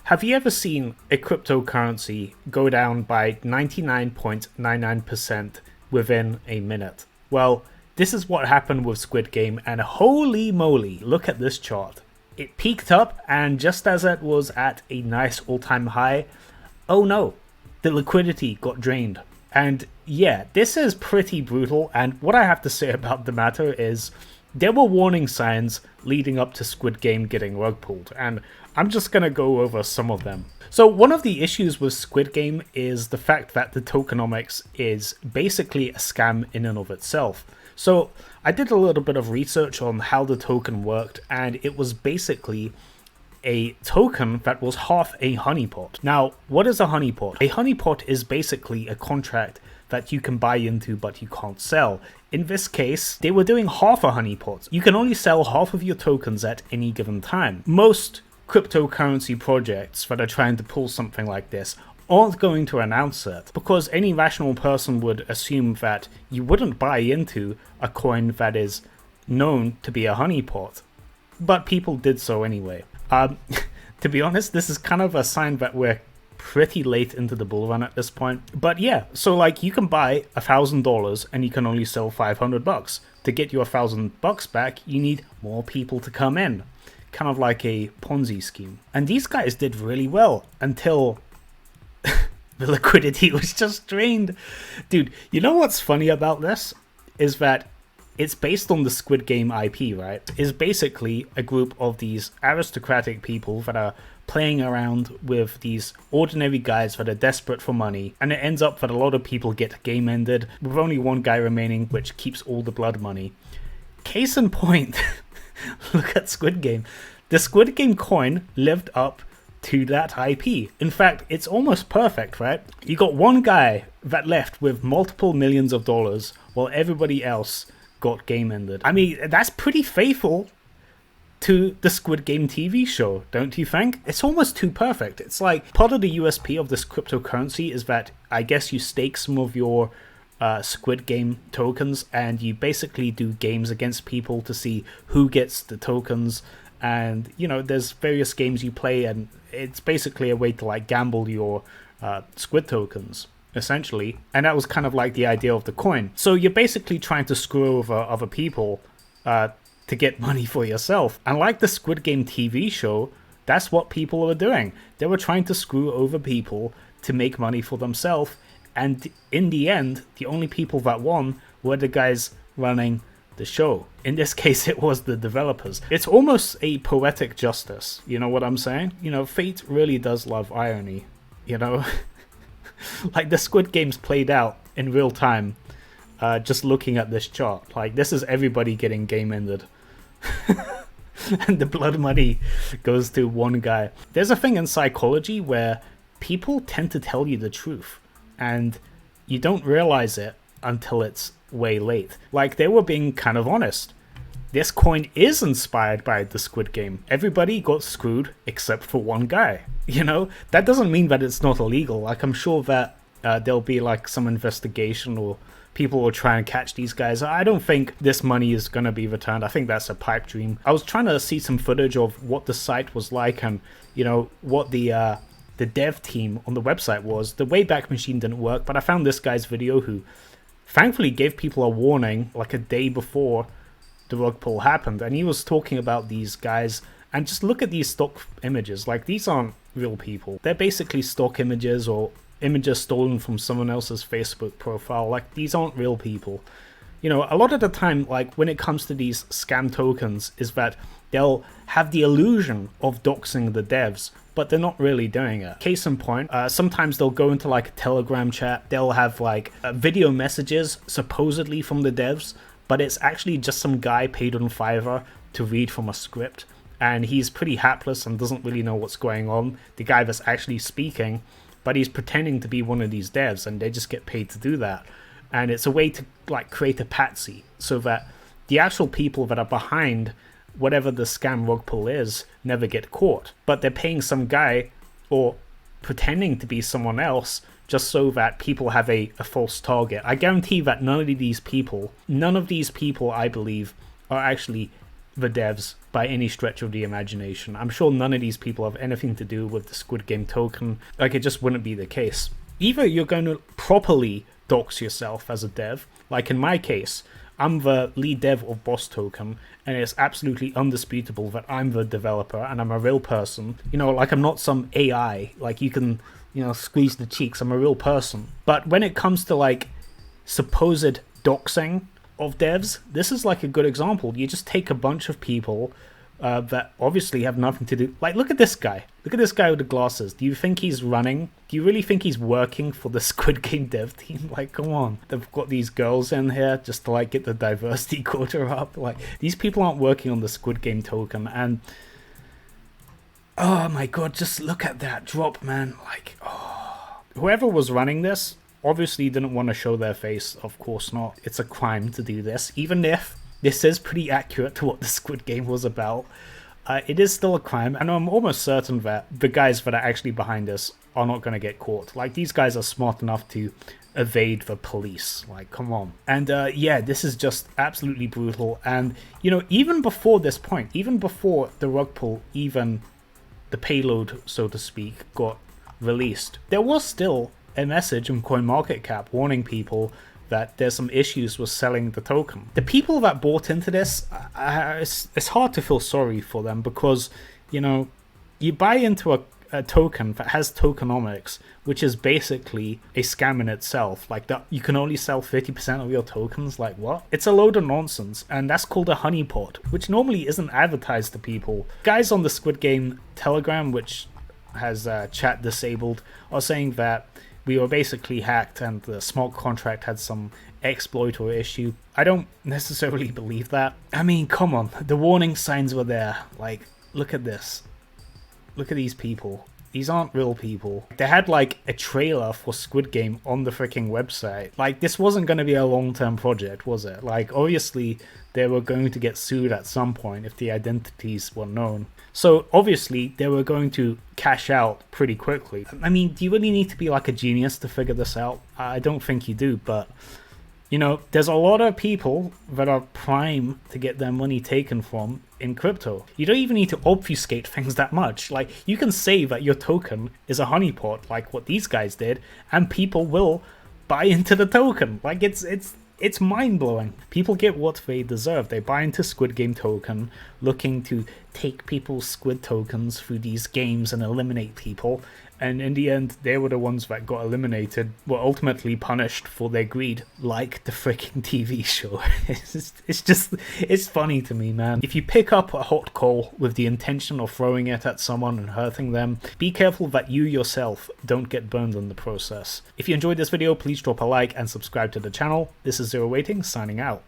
Have you ever seen a cryptocurrency go down by 99.99% within a minute? Well, this is what happened with Squid Game, and holy moly, look at this chart. It peaked up, and just as it was at a nice all-time high, oh no, the liquidity got drained. And yeah, this is pretty brutal, and what I have to say about the matter is there were warning signs leading up to Squid Game getting rug pulled, and I'm just gonna go over some of them. So one of the issues with Squid Game is the fact that the tokenomics is basically a scam in and of itself. So I did a little bit of research on how the token worked, and it was basically a token that was half a honeypot. Now, what is a honeypot? A honeypot is basically a contract that you can buy into but you can't sell. In this case, they were doing half a honeypot. You can only sell half of your tokens at any given time. Most cryptocurrency projects that are trying to pull something like this aren't going to announce it, because any rational person would assume that you wouldn't buy into a coin that is known to be a honeypot. But people did so anyway. To be honest, this is kind of a sign that we're pretty late into the bull run at this point. But yeah, so like you can buy $1,000 and you can only sell $500. To get your $1,000 back, you need more people to come in. Kind of like a Ponzi scheme. And these guys did really well until the liquidity was just drained. Dude, you know what's funny about this? Is that it's based on the Squid Game IP, right? It's basically a group of these aristocratic people that are playing around with these ordinary guys that are desperate for money, and it ends up that a lot of people get game ended with only one guy remaining, which keeps all the blood money. Case in point, look at Squid Game. The Squid Game coin lived up to that IP. In fact, it's almost perfect, right? You got one guy that left with multiple millions of dollars while everybody else got game ended. I mean, that's pretty faithful to the Squid Game TV show, don't you think? It's almost too perfect. It's like part of the USP of this cryptocurrency is that I guess you stake some of your Squid Game tokens, and you basically do games against people to see who gets the tokens. And you know, there's various games you play, and it's basically a way to like gamble your squid tokens, essentially. And that was kind of like the idea of the coin. So you're basically trying to screw over other people to get money for yourself. And like the Squid Game TV show, that's what people were doing. They were trying to screw over people to make money for themselves. And in the end, the only people that won were the guys running the show. In this case, it was the developers. It's almost a poetic justice. You know what I'm saying? You know, fate really does love irony. You know, like the Squid Game's played out in real time. Just looking at this chart, like this is everybody getting game ended. And the blood money goes to one guy. There's a thing in psychology where people tend to tell you the truth, and you don't realize it until it's way late. Like, they were being kind of honest. This coin is inspired by the Squid Game. Everybody got screwed except for one guy. You know, that doesn't mean that it's not illegal. Like, I'm sure that there'll be like some investigation, or people will try and catch these guys. I don't think this money is going to be returned. I think that's a pipe dream. I was trying to see some footage of what the site was like, and you know what the dev team on the website was. The Wayback Machine didn't work, but I found this guy's video who thankfully gave people a warning like a day before the rug pull happened, and he was talking about these guys. And just look at these stock images. Like, these aren't real people. They're basically stock images or images stolen from someone else's Facebook profile. Like, these aren't real people. You know, a lot of the time, like when it comes to these scam tokens, is that they'll have the illusion of doxing the devs, but they're not really doing it. Case in point, sometimes they'll go into like a Telegram chat, they'll have like video messages supposedly from the devs, but it's actually just some guy paid on Fiverr to read from a script, and he's pretty hapless and doesn't really know what's going on, the guy that's actually speaking, but he's pretending to be one of these devs, and they just get paid to do that. And it's a way to like create a patsy so that the actual people that are behind whatever the scam rug pull is never get caught, but they're paying some guy or pretending to be someone else just so that people have a false target. I guarantee that none of these people, I believe, are actually the devs by any stretch of the imagination. I'm sure none of these people have anything to do with the Squid Game token. Like, it just wouldn't be the case. Either you're going to properly dox yourself as a dev, like in my case, I'm the lead dev of Boss Token, and it's absolutely undisputable that I'm the developer and I'm a real person. You know, like, I'm not some AI, like you can, you know, squeeze the cheeks. I'm a real person. But when it comes to like supposed doxing of devs, this is like a good example. You just take a bunch of people that obviously have nothing to do. Like, look at this guy. Look at this guy with the glasses. Do you think he's running? Do you really think he's working for the Squid Game dev team? Like, come on. They've got these girls in here just to like get the diversity quota up. Like, these people aren't working on the Squid Game token. And oh my god, just look at that drop, man. Like, oh. Whoever was running this obviously didn't want to show their face. Of course not. It's a crime to do this. Even if this is pretty accurate to what the Squid Game was about, it is still a crime, and I'm almost certain that the guys that are actually behind this are not going to get caught. Like, these guys are smart enough to evade the police. Like, come on. And yeah, this is just absolutely brutal. And, you know, even before this point, even before the rug pull, even the payload, so to speak, got released, there was still a message on CoinMarketCap warning people that there's some issues with selling the token. The people that bought into this, it's hard to feel sorry for them, because, you know, you buy into a token that has tokenomics, which is basically a scam in itself. Like, that you can only sell 50% of your tokens. Like, what? It's a load of nonsense, and that's called a honeypot, which normally isn't advertised to people. Guys on the Squid Game Telegram, which has chat disabled, are saying that we were basically hacked and the smart contract had some exploit or issue. I don't necessarily believe that. I mean, come on, the warning signs were there. Like, look at this. Look at these people. These aren't real people. They had like a trailer for Squid Game on the freaking website. Like, this wasn't going to be a long-term project, was it? Like, obviously they were going to get sued at some point if the identities were known. So obviously they were going to cash out pretty quickly. I mean, do you really need to be like a genius to figure this out? I don't think you do, but you know, there's a lot of people that are prime to get their money taken from in crypto. You don't even need to obfuscate things that much. Like, you can say that your token is a honeypot, like what these guys did, and people will buy into the token. Like, it's mind-blowing. People get what they deserve. They buy into Squid Game token, looking to take people's Squid tokens through these games and eliminate people. And in the end, they were the ones that got eliminated, were ultimately punished for their greed, like the freaking TV show. It's funny to me, man. If you pick up a hot coal with the intention of throwing it at someone and hurting them, be careful that you yourself don't get burned in the process. If you enjoyed this video, please drop a like and subscribe to the channel. This is Zero Waiting, signing out.